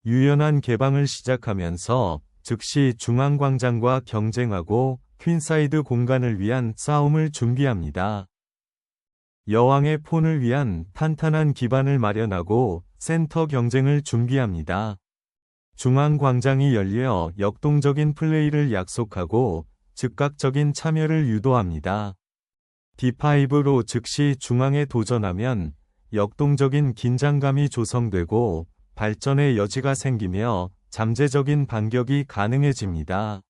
유연한 개방을 시작하면서 즉시 중앙광장과 경쟁하고 퀸사이드 공간을 위한 싸움을 준비합니다. 여왕의 폰을 위한 탄탄한 기반을 마련하고 센터 경쟁을 준비합니다. 중앙광장이 열려 역동적인 플레이를 약속하고 즉각적인 참여를 유도합니다. D5로 즉시 중앙에 도전하면 역동적인 긴장감이 조성되고 발전의 여지가 생기며 잠재적인 반격이 가능해집니다.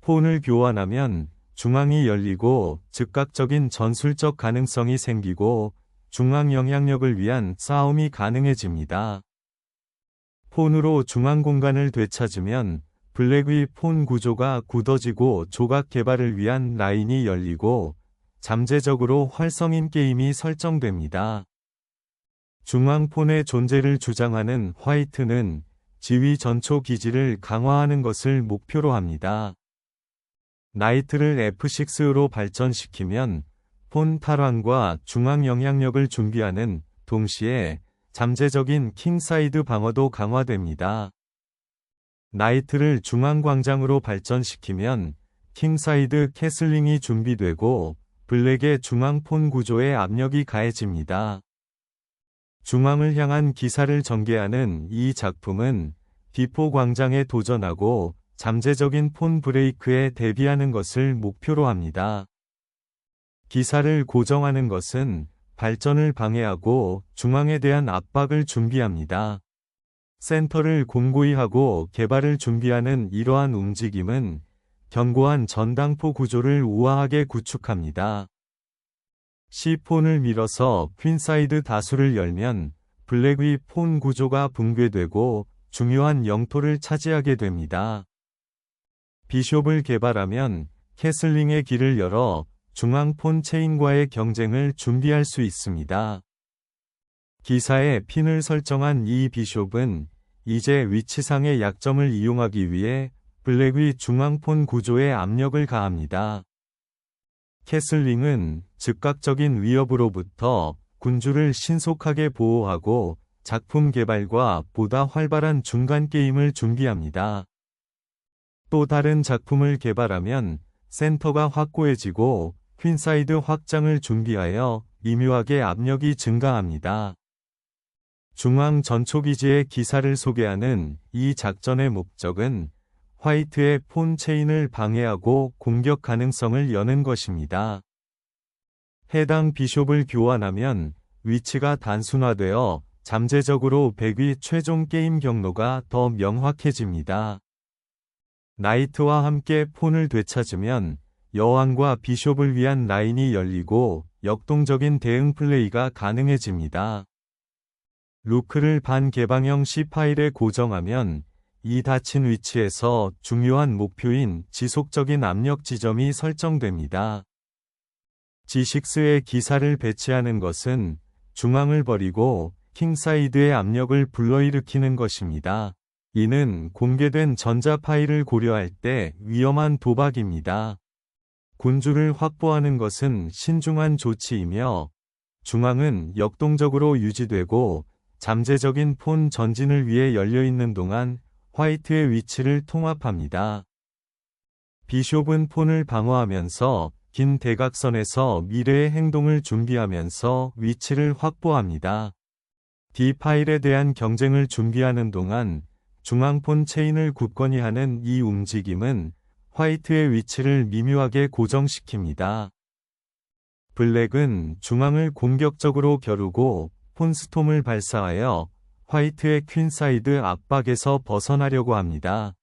폰을 교환하면 중앙이 열리고 즉각적인 전술적 가능성이 생기고 중앙 영향력을 위한 싸움이 가능해집니다. 폰으로 중앙 공간을 되찾으면 블랙의 폰 구조가 굳어지고 조각 개발을 위한 라인이 열리고 잠재적으로 활성인 게임이 설정됩니다. 중앙 폰의 존재를 주장하는 화이트는 지휘 전초 기지를 강화하는 것을 목표로 합니다. 나이트를 F6로 발전시키면 폰 탈환과 중앙 영향력을 준비하는 동시에 잠재적인 킹사이드 방어도 강화됩니다. 나이트를 중앙광장으로 발전시키면 킹사이드 캐슬링이 준비되고 블랙의 중앙 폰 구조에 압력이 가해집니다. 중앙을 향한 기사를 전개하는 이 작품은 D4 광장에 도전하고 잠재적인 폰 브레이크에 대비하는 것을 목표로 합니다. 기사를 고정하는 것은 발전을 방해하고 중앙에 대한 압박을 준비합니다. 센터를 공고히 하고 개발을 준비하는 이러한 움직임은 견고한 전당포 구조를 우아하게 구축합니다. C 폰을 밀어서 퀸사이드 다수를 열면 블랙의 폰 구조가 붕괴되고 중요한 영토를 차지하게 됩니다. 비숍을 개발하면 캐슬링의 길을 열어 중앙 폰 체인과의 경쟁을 준비할 수 있습니다. 기사에 핀을 설정한 이 비숍은 이제 위치상의 약점을 이용하기 위해 블랙의 중앙 폰 구조에 압력을 가합니다. 캐슬링은 즉각적인 위협으로부터 군주를 신속하게 보호하고 작품 개발과 보다 활발한 중간 게임을 준비합니다. 또 다른 작품을 개발하면 센터가 확고해지고 퀸사이드 확장을 준비하여 미묘하게 압력이 증가합니다. 중앙 전초기지의 기사를 소개하는 이 작전의 목적은 화이트의 폰 체인을 방해하고 공격 가능성을 여는 것입니다. 해당 비숍을 교환하면 위치가 단순화되어 잠재적으로 백의 최종 게임 경로가 더 명확해집니다. 나이트와 함께 폰을 되찾으면 여왕과 비숍을 위한 라인이 열리고 역동적인 대응 플레이가 가능해집니다. 루크를 반개방형 C 파일에 고정하면 이 닫힌 위치에서 중요한 목표인 지속적인 압력 지점이 설정됩니다. G6에 기사를 배치하는 것은 중앙을 버리고 킹사이드의 압력을 불러일으키는 것입니다. 이는 공개된 전자 파일을 고려할 때 위험한 도박입니다. 군주를 확보하는 것은 신중한 조치이며 중앙은 역동적으로 유지되고 잠재적인 폰 전진을 위해 열려있는 동안 화이트의 위치를 통합합니다. 비숍은 폰을 방어하면서 긴 대각선에서 미래의 행동을 준비하면서 위치를 확보합니다. D 파일에 대한 경쟁을 준비하는 동안 중앙폰 체인을 굳건히 하는 이 움직임은 화이트의 위치를 미묘하게 고정시킵니다. 블랙은 중앙을 공격적으로 겨루고 폰스톰을 발사하여 화이트의 퀸사이드 압박에서 벗어나려고 합니다.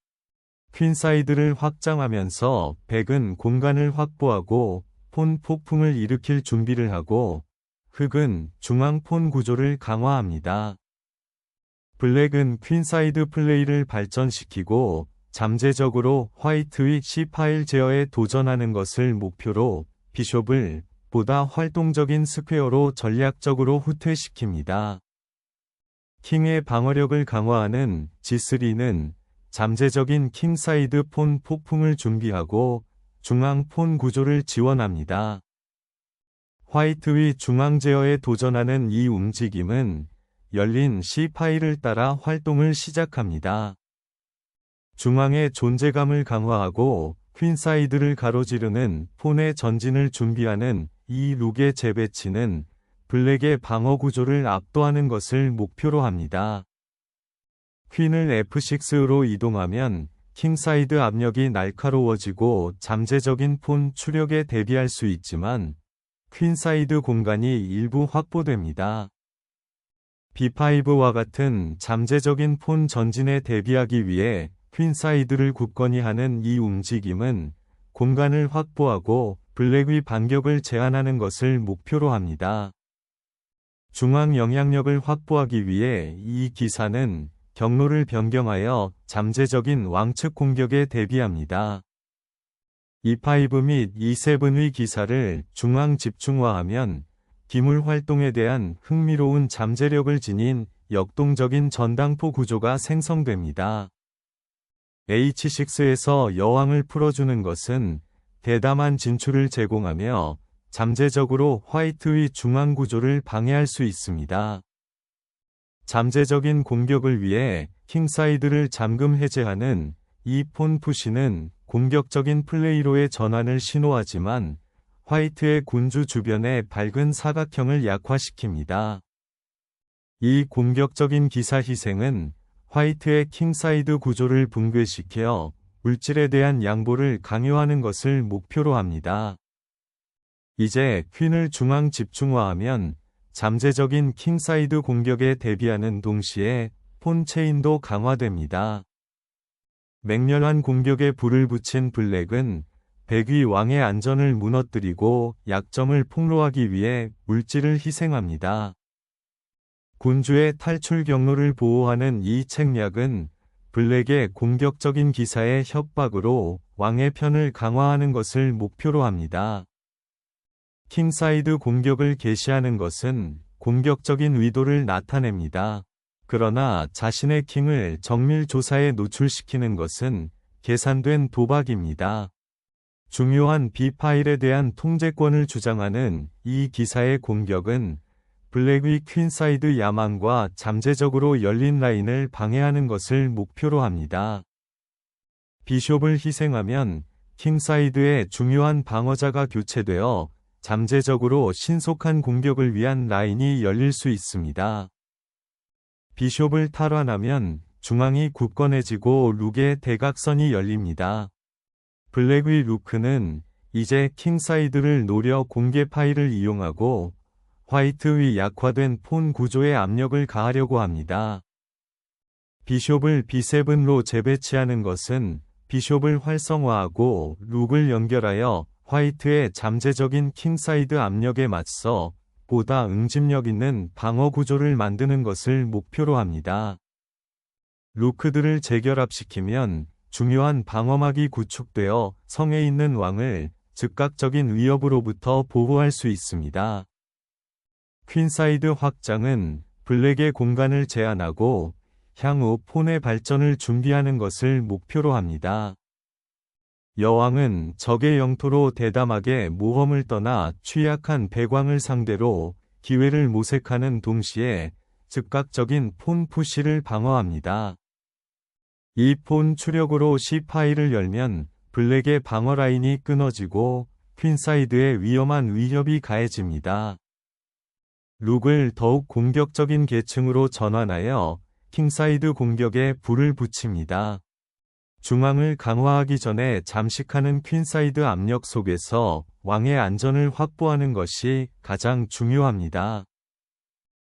퀸사이드를 확장하면서 백은 공간을 확보하고 폰 폭풍을 일으킬 준비를 하고 흑은 중앙 폰 구조를 강화합니다. 블랙은 퀸사이드 플레이를 발전시키고 잠재적으로 화이트의 C 파일 제어에 도전하는 것을 목표로 비숍을 보다 활동적인 스퀘어로 전략적으로 후퇴시킵니다. 킹의 방어력을 강화하는 G3는 잠재적인 킹사이드 폰 폭풍을 준비하고 중앙 폰 구조를 지원합니다. 화이트의 중앙 제어에 도전하는 이 움직임은 열린 C 파일을 따라 활동을 시작합니다. 중앙의 존재감을 강화하고 퀸사이드를 가로지르는 폰의 전진을 준비하는 이 룩의 재배치는 블랙의 방어 구조를 압도하는 것을 목표로 합니다. 퀸을 F6로 이동하면 킹사이드 압력이 날카로워지고 잠재적인 폰 추력에 대비할 수 있지만 퀸사이드 공간이 일부 확보됩니다. B5와 같은 잠재적인 폰 전진에 대비하기 위해 퀸사이드를 굳건히 하는 이 움직임은 공간을 확보하고 블랙의 반격을 제한하는 것을 목표로 합니다. 중앙 영향력을 확보하기 위해 이 기사는 경로를 변경하여 잠재적인 왕측 공격에 대비합니다. E5 및 E7의 기사를 중앙 집중화하면 기물 활동에 대한 흥미로운 잠재력을 지닌 역동적인 전당포 구조가 생성됩니다. H6에서 여왕을 풀어주는 것은 대담한 진출을 제공하며 잠재적으로 화이트의 중앙 구조를 방해할 수 있습니다. 잠재적인 공격을 위해 킹사이드를 잠금 해제하는 이 폰 푸시는 공격적인 플레이로의 전환을 신호하지만 화이트의 군주 주변의 밝은 사각형을 약화시킵니다. 이 공격적인 기사 희생은 화이트의 킹사이드 구조를 붕괴시켜 물질에 대한 양보를 강요하는 것을 목표로 합니다. 이제 퀸을 중앙 집중화하면 잠재적인 킹사이드 공격에 대비하는 동시에 폰 체인도 강화됩니다. 맹렬한 공격에 불을 붙인 블랙은 백위 왕의 안전을 무너뜨리고 약점을 폭로하기 위해 물질을 희생합니다. 군주의 탈출 경로를 보호하는 이 책략은 블랙의 공격적인 기사의 협박으로 왕의 편을 강화하는 것을 목표로 합니다. 킹사이드 공격을 개시하는 것은 공격적인 의도를 나타냅니다. 그러나 자신의 킹을 정밀 조사에 노출시키는 것은 계산된 도박입니다. 중요한 B 파일에 대한 통제권을 주장하는 이 기사의 공격은 블랙의 퀸사이드 야망과 잠재적으로 열린 라인을 방해하는 것을 목표로 합니다. 비숍을 희생하면 킹사이드의 중요한 방어자가 교체되어 잠재적으로 신속한 공격을 위한 라인이 열릴 수 있습니다. 비숍을 탈환하면 중앙이 굳건해지고 룩의 대각선이 열립니다. 블랙의 루크는 이제 킹사이드를 노려 공개 파일을 이용하고 화이트의 약화된 폰 구조에 압력을 가하려고 합니다. 비숍을 B7로 재배치하는 것은 비숍을 활성화하고 룩을 연결하여 화이트의 잠재적인 킹사이드 압력에 맞서 보다 응집력 있는 방어 구조를 만드는 것을 목표로 합니다. 루크들을 재결합시키면 중요한 방어막이 구축되어 성에 있는 왕을 즉각적인 위협으로부터 보호할 수 있습니다. 퀸사이드 확장은 블랙의 공간을 제한하고 향후 폰의 발전을 준비하는 것을 목표로 합니다. 여왕은 적의 영토로 대담하게 모험을 떠나 취약한 백왕을 상대로 기회를 모색하는 동시에 즉각적인 폰 푸시를 방어합니다. 이 폰 추력으로 C 파일을 열면 블랙의 방어 라인이 끊어지고 퀸사이드의 위험한 위협이 가해집니다. 룩을 더욱 공격적인 계층으로 전환하여 킹사이드 공격에 불을 붙입니다. 중앙을 강화하기 전에 잠식하는 퀸사이드 압력 속에서 왕의 안전을 확보하는 것이 가장 중요합니다.